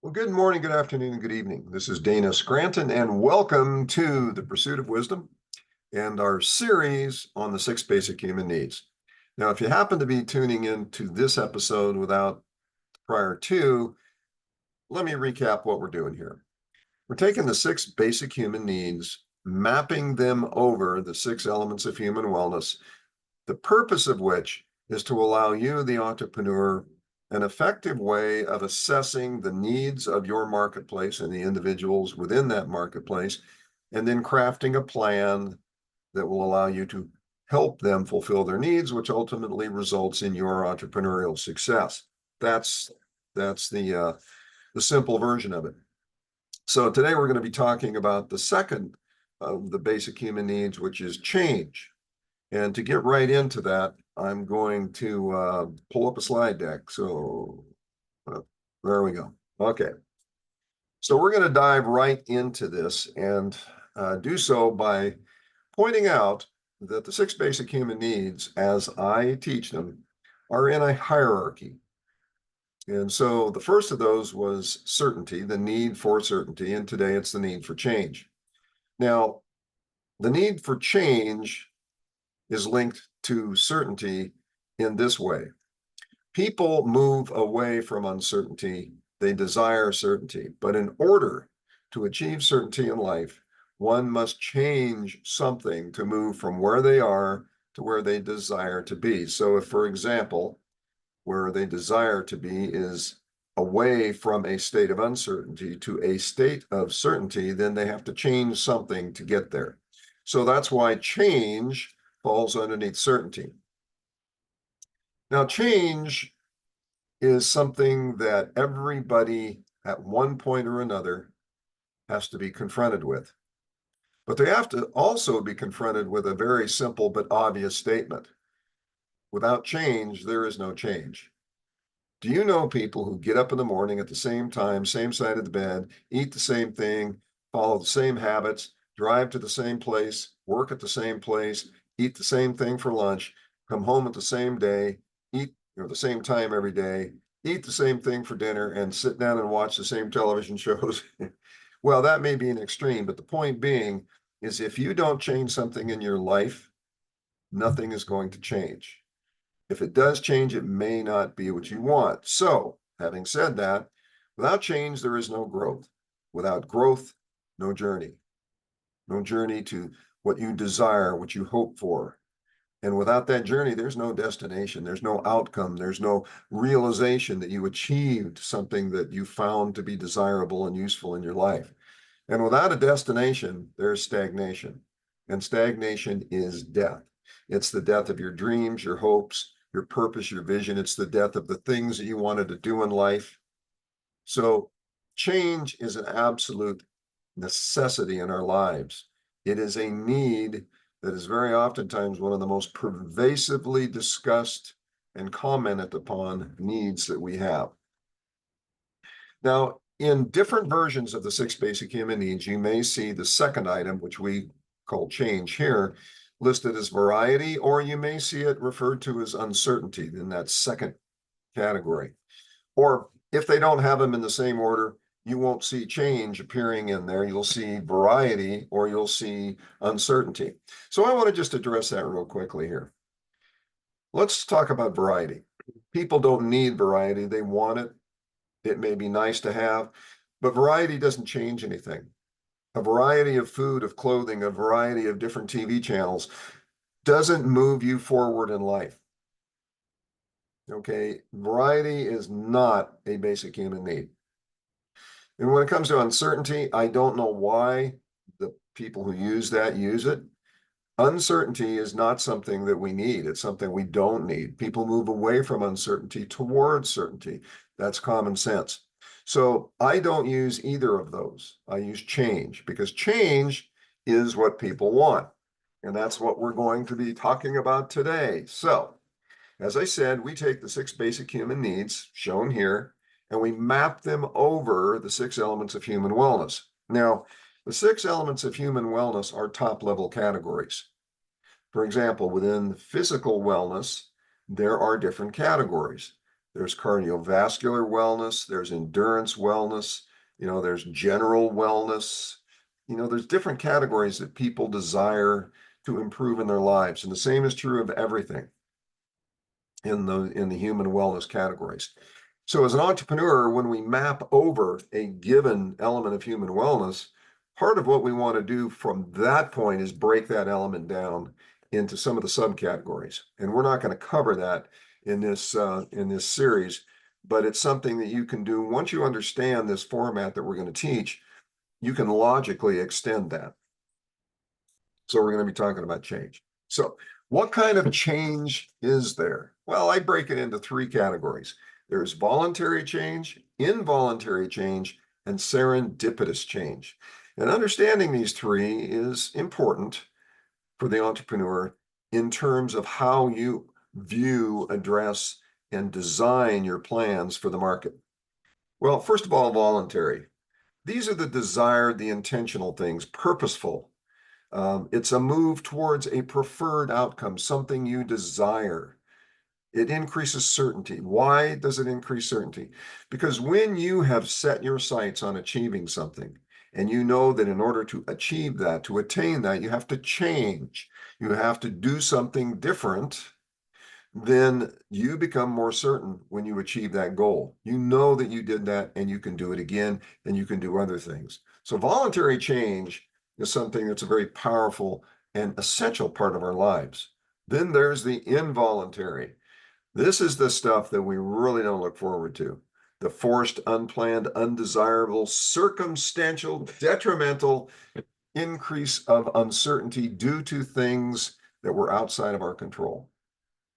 Well, good morning, good afternoon, and good evening. This is Dana Scranton, and welcome to The Pursuit of Wisdom and our series on the six basic human needs. Now, if you happen to be tuning into this episode without prior to, let me recap what we're doing here. We're taking the six basic human needs, mapping them over the six elements of human wellness, the purpose of which is to allow you, the entrepreneur, an effective way of assessing the needs of your marketplace and the individuals within that marketplace, and then crafting a plan that will allow you to help them fulfill their needs, which ultimately results in your entrepreneurial success. That's the simple version of it. So today we're going to be talking about the second of the basic human needs, which is change. And to get right into that, I'm going to pull up a slide deck. So there we go. Okay. So we're going to dive right into this and do so by pointing out that the six basic human needs, as I teach them, are in a hierarchy. And so the first of those was certainty, the need for certainty. And today it's the need for change. Now, the need for change is linked to certainty in this way. People move away from uncertainty. They desire certainty. But in order to achieve certainty in life, one must change something to move from where they are to where they desire to be. So if, for example, where they desire to be is away from a state of uncertainty to a state of certainty, then they have to change something to get there. So that's why change falls underneath certainty. Now, change is something that everybody at one point or another has to be confronted with. But they have to also be confronted with a very simple but obvious statement. Without change, there is no change. Do you know people who get up in the morning at the same time, same side of the bed, eat the same thing, follow the same habits, drive to the same place, work at the same place, eat the same thing for lunch, come home at the same day, eat the same time every day, eat the same thing for dinner, and sit down and watch the same television shows? Well, that may be an extreme, but the point being is if you don't change something in your life, nothing is going to change. If it does change, it may not be what you want. So, having said that, without change, there is no growth. Without growth, no journey. No journey to what you desire, what you hope for. And without that journey, there's no destination. There's no outcome. There's no realization that you achieved something that you found to be desirable and useful in your life. And without a destination, there's stagnation. And stagnation is death. It's the death of your dreams, your hopes, your purpose, your vision. It's the death of the things that you wanted to do in life. So change is an absolute necessity in our lives. It is a need that is very oftentimes one of the most pervasively discussed and commented upon needs that we have. Now, in different versions of the six basic human needs, you may see the second item, which we call change here, listed as variety, or you may see it referred to as uncertainty in that second category. Or if they don't have them in the same order, you won't see change appearing in there. You'll see variety or you'll see uncertainty. So I want to just address that real quickly here. Let's talk about variety. People don't need variety. They want it. It may be nice to have, but variety doesn't change anything. A variety of food, of clothing, a variety of different TV channels doesn't move you forward in life. Okay, variety is not a basic human need. And when it comes to uncertainty, I don't know why the people who use that use it. Uncertainty is not something that we need. It's something we don't need. People move away from uncertainty towards certainty. That's common sense. So I don't use either of those. I use change because change is what people want. And that's what we're going to be talking about today. So, as I said, we take the six basic human needs shown here and we map them over the six elements of human wellness. Now, the six elements of human wellness are top level categories. For example, within physical wellness, there are different categories. there's cardiovascular wellness, there's endurance wellness, there's general wellness. There's different categories that people desire to improve in their lives. And the same is true of everything in the human wellness categories. So as an entrepreneur, when we map over a given element of human wellness, part of what we want to do from that point is break that element down into some of the subcategories. And we're not going to cover that in this series, but it's something that you can do once you understand this format that we're going to teach. You can logically extend that. So we're going to be talking about change. So what kind of change is there? Well, I break it into three categories. There's voluntary change, involuntary change, and serendipitous change. And understanding these three is important for the entrepreneur in terms of how you view, address, and design your plans for the market. Well, first of all, voluntary. These are the desired, the intentional things, purposeful. It's a move towards a preferred outcome, something you desire. It increases certainty. Why does it increase certainty? Because when you have set your sights on achieving something, and you know that in order to achieve that, to attain that, you have to change, you have to do something different, then you become more certain when you achieve that goal. You know that you did that and you can do it again and you can do other things. So voluntary change is something that's a very powerful and essential part of our lives. Then there's the involuntary. This is the stuff that we really don't look forward to. The forced, unplanned, undesirable, circumstantial, detrimental increase of uncertainty due to things that were outside of our control.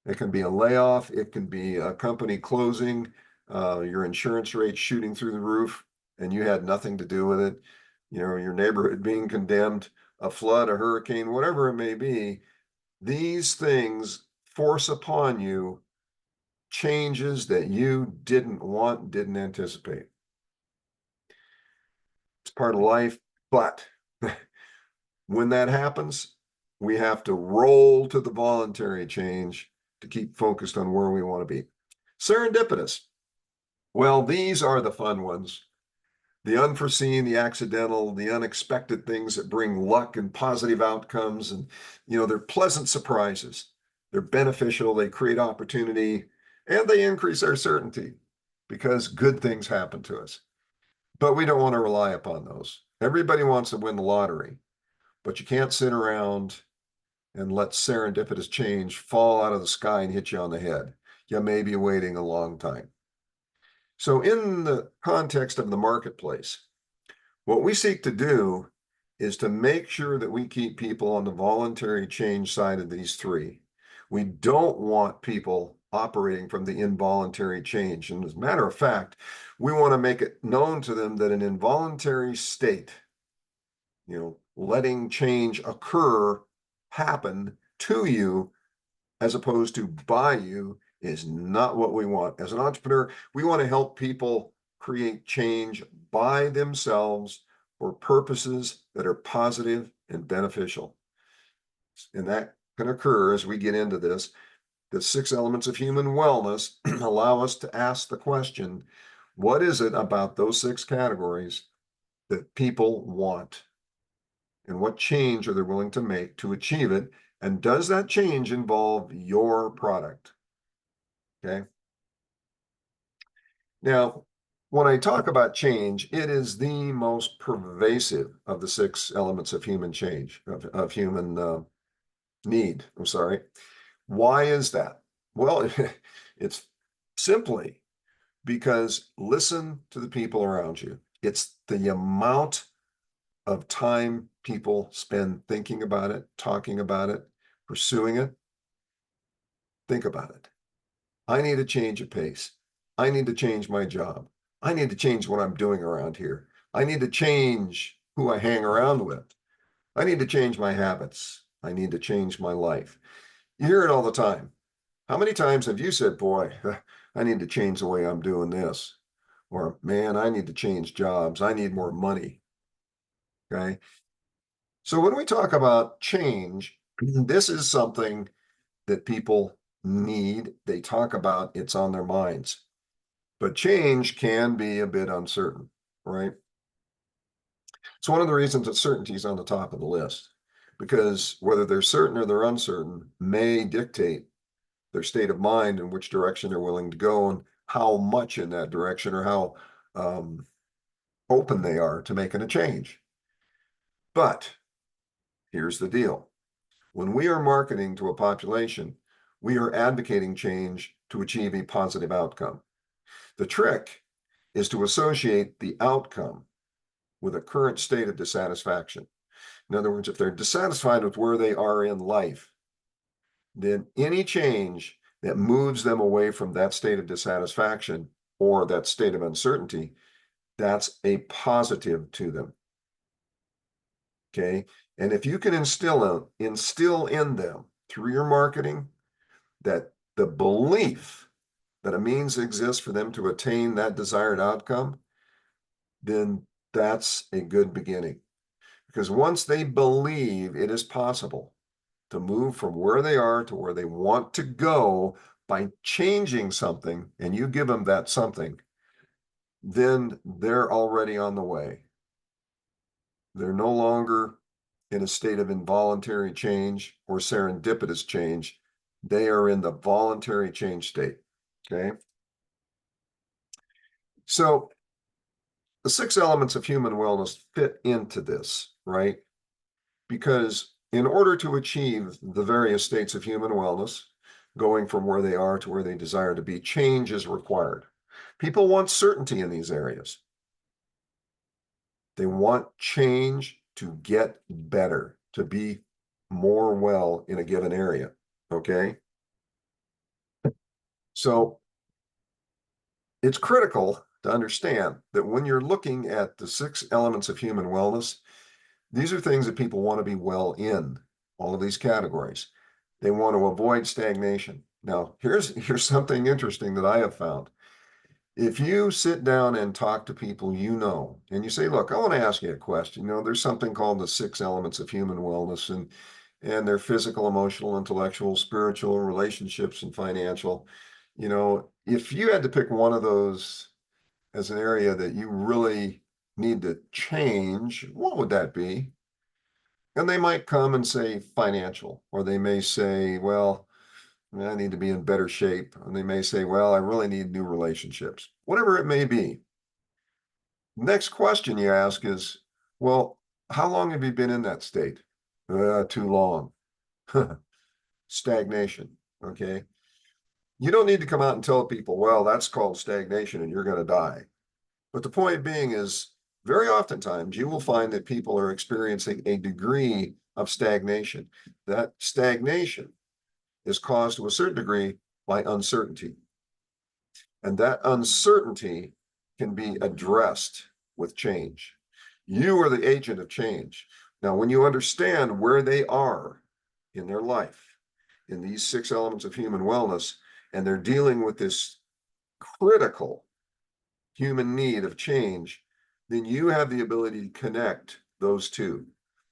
It can be a layoff. It can be a company closing, your insurance rate shooting through the roof, and you had nothing to do with it. Your neighborhood being condemned, a flood, a hurricane, whatever it may be. These things force upon you changes that you didn't want, didn't anticipate. It's part of life, but when that happens, we have to roll to the voluntary change to keep focused on where we want to be. Serendipitous. Well, these are the fun ones. The unforeseen, the accidental, the unexpected things that bring luck and positive outcomes. And, they're pleasant surprises. They're beneficial. They create opportunity and they increase our certainty because good things happen to us. But we don't want to rely upon those. Everybody wants to win the lottery, but you can't sit around and let serendipitous change fall out of the sky and hit you on the head. You may be waiting a long time. So in the context of the marketplace, what we seek to do is to make sure that we keep people on the voluntary change side of these three. We don't want people operating from the involuntary change. And as a matter of fact, we want to make it known to them that an involuntary state, letting change occur, happen to you as opposed to by you, is not what we want. As an entrepreneur, we want to help people create change by themselves for purposes that are positive and beneficial. And that can occur as we get into this. The 6 elements of human wellness allow us to ask the question, what is it about those 6 categories that people want? And what change are they willing to make to achieve it? And does that change involve your product? Okay. Now, when I talk about change, it is the most pervasive of the 6 elements of human change, of human need. I'm sorry. Why is that? Well, it's simply because listen to the people around you. It's the amount of time people spend thinking about it, talking about it, pursuing it. Think about it. I need a change of pace. I need to change my job. I need to change what I'm doing around here. I need to change who I hang around with. I need to change my habits. I need to change my life. You hear it all the time. How many times have you said, boy, I need to change the way I'm doing this? Or, man, I need to change jobs. I need more money. Okay. So when we talk about change, this is something that people need. They talk about, it's on their minds. But change can be a bit uncertain, right? It's one of the reasons that certainty is on the top of the list, because whether they're certain or they're uncertain may dictate their state of mind and which direction they're willing to go and how much in that direction or how open they are to making a change. But here's the deal. When we are marketing to a population, we are advocating change to achieve a positive outcome. The trick is to associate the outcome with a current state of dissatisfaction. In other words, if they're dissatisfied with where they are in life, then any change that moves them away from that state of dissatisfaction or that state of uncertainty, that's a positive to them. Okay. And if you can instill in them through your marketing that the belief that a means exists for them to attain that desired outcome, then that's a good beginning. Because once they believe it is possible to move from where they are to where they want to go by changing something, and you give them that something, then they're already on the way. They're no longer in a state of involuntary change or serendipitous change. They are in the voluntary change state. Okay. So the 6 elements of human wellness fit into this, right? Because in order to achieve the various states of human wellness, going from where they are to where they desire to be, change is required. People want certainty in these areas. They want change to get better, to be more well in a given area. Okay. So it's critical to understand that when you're looking at the 6 elements of human wellness, these are things that people want to be well in, all of these categories. They want to avoid stagnation. Now, here's something interesting that I have found. If you sit down and talk to people and you say, look, I want to ask you a question. There's something called the 6 elements of human wellness, and they're physical, emotional, intellectual, spiritual, relationships, and financial. If you had to pick one of those as an area that you really need to change, what would that be? And they might come and say financial, or they may say, well, I need to be in better shape. And they may say, well, I really need new relationships, whatever it may be. Next question you ask is, well, how long have you been in that state? Too long. Stagnation. Okay. You don't need to come out and tell people, well, that's called stagnation and you're going to die. But the point being is, very oftentimes you will find that people are experiencing a degree of stagnation. That stagnation is caused to a certain degree by uncertainty. And that uncertainty can be addressed with change. You are the agent of change. Now, when you understand where they are in their life, in these 6 elements of human wellness, and they're dealing with this critical human need of change, then you have the ability to connect those two,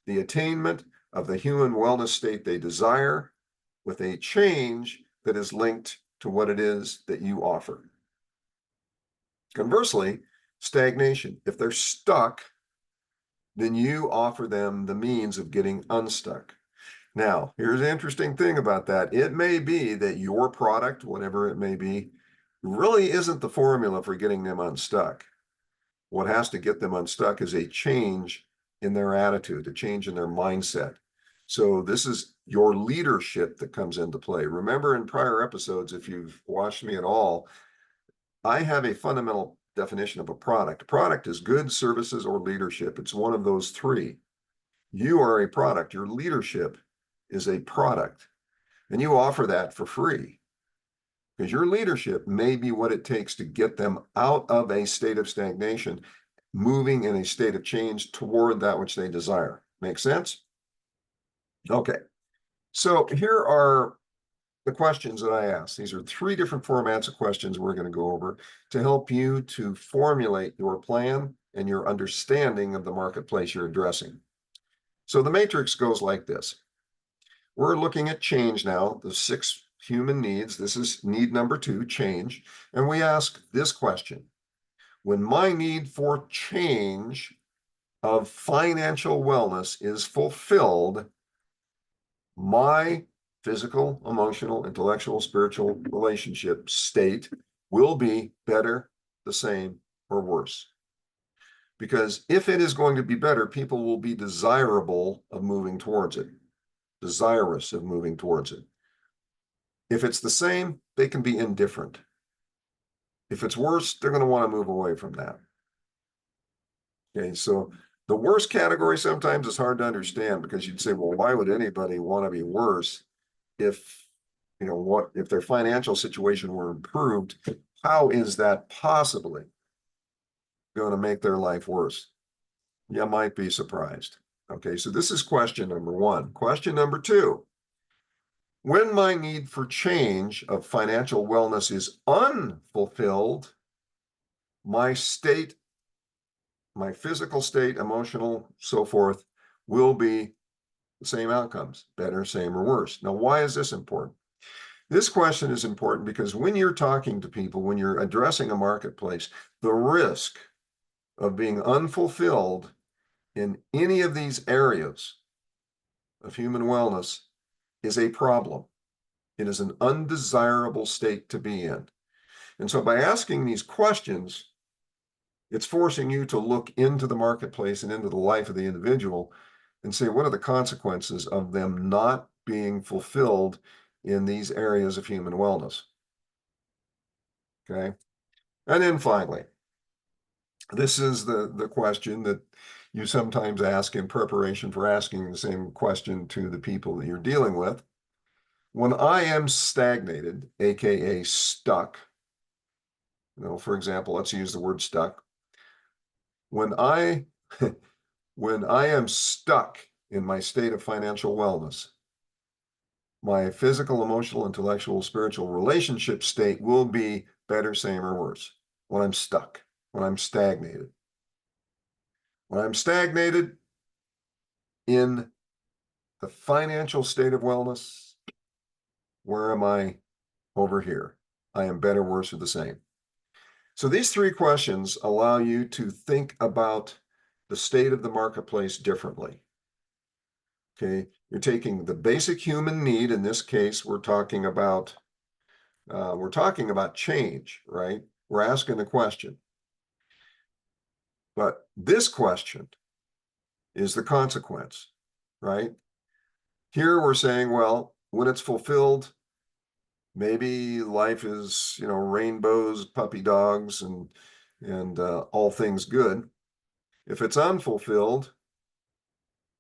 the attainment of the human wellness state they desire with a change that is linked to what it is that you offer. Conversely, stagnation, if they're stuck, then you offer them the means of getting unstuck. Now, here's the interesting thing about that. It may be that your product, whatever it may be, really isn't the formula for getting them unstuck. What has to get them unstuck is a change in their attitude, a change in their mindset. So this is your leadership that comes into play. Remember in prior episodes, if you've watched me at all, I have a fundamental definition of a product. A product is goods, services, or leadership. It's one of those 3. You are a product. Your leadership is a product, and you offer that for free because your leadership may be what it takes to get them out of a state of stagnation, moving in a state of change toward that which they desire. Make sense? Okay. So here are the questions that I asked. These are 3 different formats of questions we're going to go over to help you to formulate your plan and your understanding of the marketplace you're addressing. So the matrix goes like this. We're looking at change now, the 6 human needs. This is need number 2, change. And we ask this question: when my need for change of financial wellness is fulfilled, my physical, emotional, intellectual, spiritual relationship state will be better, the same, or worse. Because if it is going to be better, people will be desirable of moving towards it, desirous of moving towards it. If it's the same, they can be indifferent. If it's worse, they're going to want to move away from that. Okay, so the worst category sometimes is hard to understand, because you'd say, well, why would anybody want to be worse if, if their financial situation were improved? How is that possibly going to make their life worse? You might be surprised. Okay, so this is question number 1. Question number 2: when my need for change of financial wellness is unfulfilled, my state, my physical state, emotional, so forth, will be the same outcomes, better, same, or worse. Now, why is this important? This question is important because when you're talking to people, when you're addressing a marketplace, the risk of being unfulfilled in any of these areas of human wellness is a problem. It is an undesirable state to be in. And so by asking these questions, it's forcing you to look into the marketplace and into the life of the individual and say, what are the consequences of them not being fulfilled in these areas of human wellness? Okay. And then finally, this is the question that you sometimes ask in preparation for asking the same question to the people that you're dealing with. When I am stagnated, aka stuck, for example, let's use the word stuck. When I when I am stuck in my state of financial wellness, my physical, emotional, intellectual, spiritual relationship state will be better, same, or worse. When I'm stuck, when I'm stagnated. When I'm stagnated in the financial state of wellness, where am I? Over here. I am better, worse, or the same. So these 3 questions allow you to think about the state of the marketplace differently. Okay, you're taking the basic human need. In this case, we're talking about change, right? We're asking the question. But this question is the consequence, right? Here we're saying, well, when it's fulfilled, maybe life is, rainbows, puppy dogs, and all things good. If it's unfulfilled,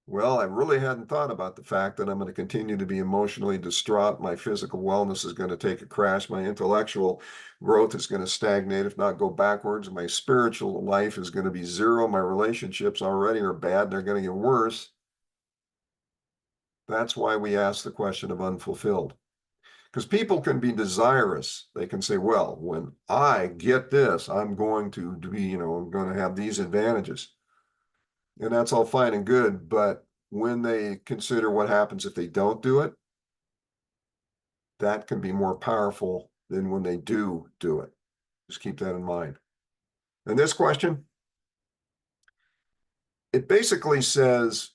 well, I really hadn't thought about the fact that I'm going to continue to be emotionally distraught. My physical wellness is going to take a crash. My intellectual growth is going to stagnate, if not go backwards. My spiritual life is going to be zero. My relationships already are bad. They're going to get worse. That's why we ask the question of unfulfilled. Because people can be desirous. They can say, well, when I get this, I'm going to be, I'm going to have these advantages. And that's all fine and good. But when they consider what happens if they don't do it, that can be more powerful than when they do it. Just keep that in mind. And this question, it basically says,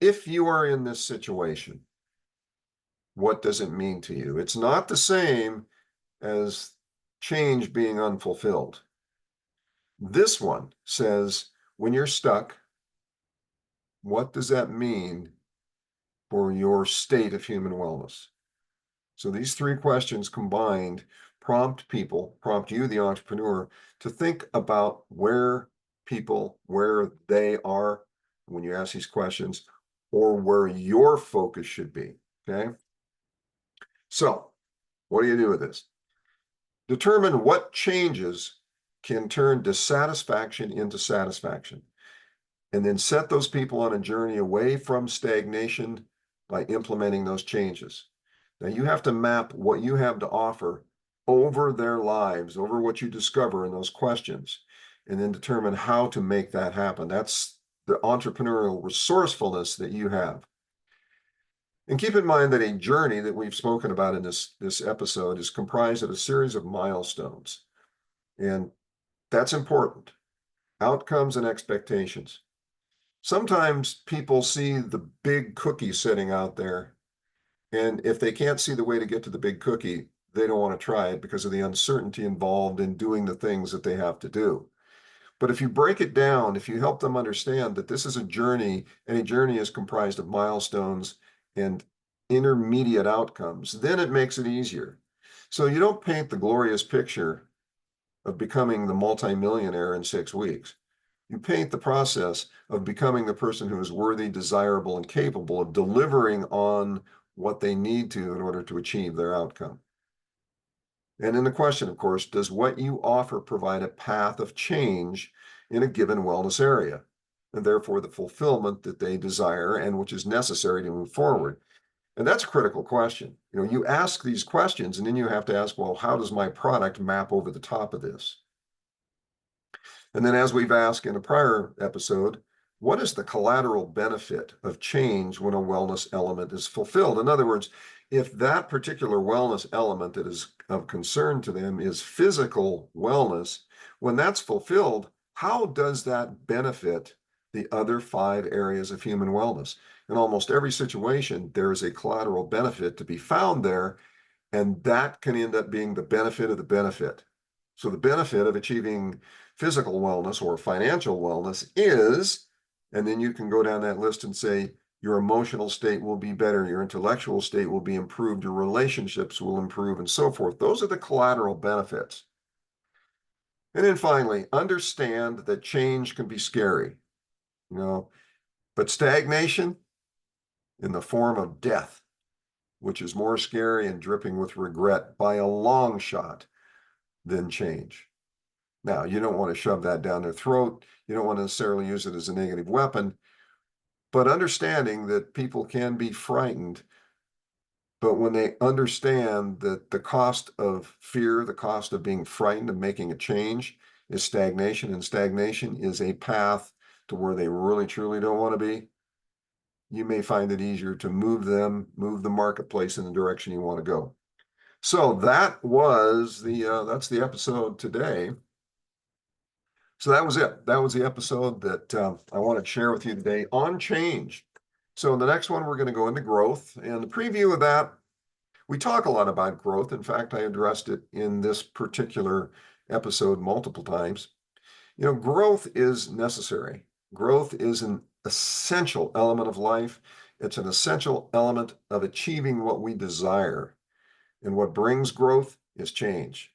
if you are in this situation, what does it mean to you? It's not the same as change being unfulfilled. This one says, when you're stuck, what does that mean for your state of human wellness? So these 3 questions combined prompt you, the entrepreneur, to think about where they are when you ask these questions, or where your focus should be, okay? So what do you do with this? Determine what changes can turn dissatisfaction into satisfaction, and then set those people on a journey away from stagnation by implementing those changes. Now, you have to map what you have to offer over their lives, over what you discover in those questions, and then determine how to make that happen. That's the entrepreneurial resourcefulness that you have. And keep in mind that a journey that we've spoken about in this episode is comprised of a series of milestones. And that's important. Outcomes and expectations. Sometimes people see the big cookie sitting out there, and if they can't see the way to get to the big cookie, they don't want to try it because of the uncertainty involved in doing the things that they have to do. But if you break it down, if you help them understand that this is a journey, and a journey is comprised of milestones and intermediate outcomes, then it makes it easier. So you don't paint the glorious picture of becoming the multimillionaire in 6 weeks. You paint the process of becoming the person who is worthy, desirable, and capable of delivering on what they need to in order to achieve their outcome. And then the question, of course, does what you offer provide a path of change in a given wellness area, and therefore the fulfillment that they desire and which is necessary to move forward? And that's a critical question. You ask these questions, and then you have to ask, well, how does my product map over the top of this? And then, as we've asked in a prior episode, what is the collateral benefit of change when a wellness element is fulfilled? In other words, if that particular wellness element that is of concern to them is physical wellness, when that's fulfilled, how does that benefit the other 5 areas of human wellness? In almost every situation, there is a collateral benefit to be found there, and that can end up being the benefit of the benefit. So the benefit of achieving physical wellness or financial wellness is, and then you can go down that list and say, your emotional state will be better, your intellectual state will be improved, your relationships will improve, and so forth. Those are the collateral benefits. And then finally, understand that change can be scary, but stagnation in the form of death, which is more scary and dripping with regret by a long shot than change. Now, you don't want to shove that down their throat. You don't want to necessarily use it as a negative weapon, but understanding that people can be frightened. But when they understand that the cost of fear, the cost of being frightened of making a change is stagnation, and stagnation is a path to where they really, truly don't want to be, you may find it easier to move the marketplace in the direction you want to go. So that's the episode today. So that was it. That was the episode that I wanted to share with you today on change. So in the next one, we're going to go into growth. And the preview of that, we talk a lot about growth. In fact, I addressed it in this particular episode multiple times. Growth is necessary. Growth is an essential element of life. It's an essential element of achieving what we desire. And what brings growth is change.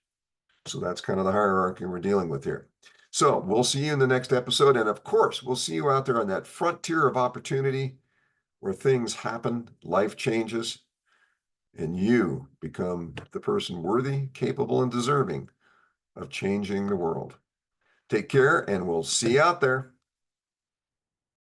So that's kind of the hierarchy we're dealing with here. So we'll see you in the next episode. And of course, we'll see you out there on that frontier of opportunity where things happen, life changes, and you become the person worthy, capable, and deserving of changing the world. Take care, and we'll see you out there.